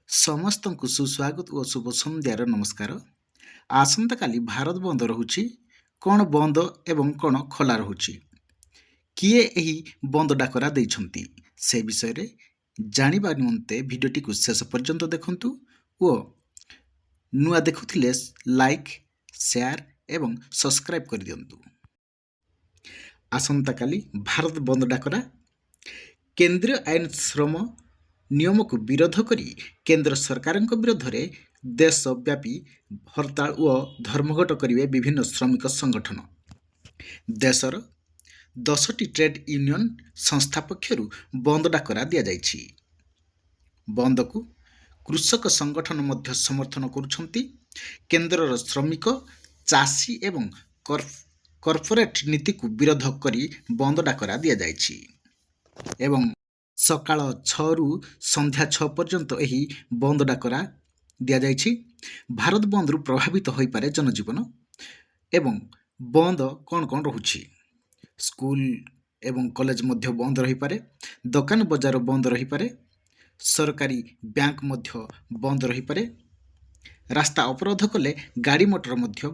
ସମସ୍ତଙ୍କୁ ସୁସ୍ୱାଗତ ଓ ଶୁଭ ସନ୍ଧ୍ୟାର ନମସ୍କାର। ଆସନ୍ତାକାଲି ଭାରତ ବନ୍ଦ ରହୁଛି। କ'ଣ ବନ୍ଦ ଏବଂ କ'ଣ ଖୋଲା ରହୁଛି? କିଏ ଏହି ବନ୍ଦ ଡାକରା ଦେଇଛନ୍ତି? ସେ ବିଷୟରେ ଜାଣିବା ନିମନ୍ତେ ଭିଡ଼ିଓଟିକୁ ଶେଷ ପର୍ଯ୍ୟନ୍ତ ଦେଖନ୍ତୁ ଓ ନୂଆ ଦେଖୁଥିଲେ ଲାଇକ୍, ସେୟାର ଏବଂ ସବସ୍କ୍ରାଇବ୍ କରିଦିଅନ୍ତୁ। ଆସନ୍ତାକାଲି ଭାରତ ବନ୍ଦ ଡାକରା। କେନ୍ଦ୍ରୀୟ ଆଇନ ଶ୍ରମ ନିୟମକୁ ବିରୋଧ କରି କେନ୍ଦ୍ର ସରକାରଙ୍କ ବିରୋଧରେ ଦେଶବ୍ୟାପୀ ହରତାଳ ଓ ଧର୍ମଘଟ କରିବେ ବିଭିନ୍ନ ଶ୍ରମିକ ସଂଗଠନ। ଦେଶର 10ଟି ଟ୍ରେଡ୍ ୟୁନିୟନ ସଂସ୍ଥା ପକ୍ଷରୁ ବନ୍ଦ ଡାକରା ଦିଆଯାଇଛି। ବନ୍ଦକୁ କୃଷକ ସଂଗଠନ ମଧ୍ୟ ସମର୍ଥନ କରୁଛନ୍ତି। କେନ୍ଦ୍ରର ଶ୍ରମିକ, ଚାଷୀ ଏବଂ କର୍ପୋରେଟ ନୀତିକୁ ବିରୋଧ କରି ବନ୍ଦ ଡାକରା ଦିଆଯାଇଛି ଏବଂ ସକାଳ 6ରୁ ସନ୍ଧ୍ୟା 6 ପର୍ଯ୍ୟନ୍ତ ଏହି ବନ୍ଦ ଡାକରା ଦିଆଯାଇଛି। ଭାରତ ବନ୍ଦରୁ ପ୍ରଭାବିତ ହୋଇପାରେ ଜନଜୀବନ ଏବଂ ବନ୍ଦ କ'ଣ କ'ଣ ରହୁଛି? ସ୍କୁଲ ଏବଂ କଲେଜ ମଧ୍ୟ ବନ୍ଦ ରହିପାରେ, ଦୋକାନ ବଜାର ବନ୍ଦ ରହିପାରେ, ସରକାରୀ ବ୍ୟାଙ୍କ ମଧ୍ୟ ବନ୍ଦ ରହିପାରେ, ରାସ୍ତା ଅବରୋଧ କଲେ ଗାଡ଼ି ମଟର ମଧ୍ୟ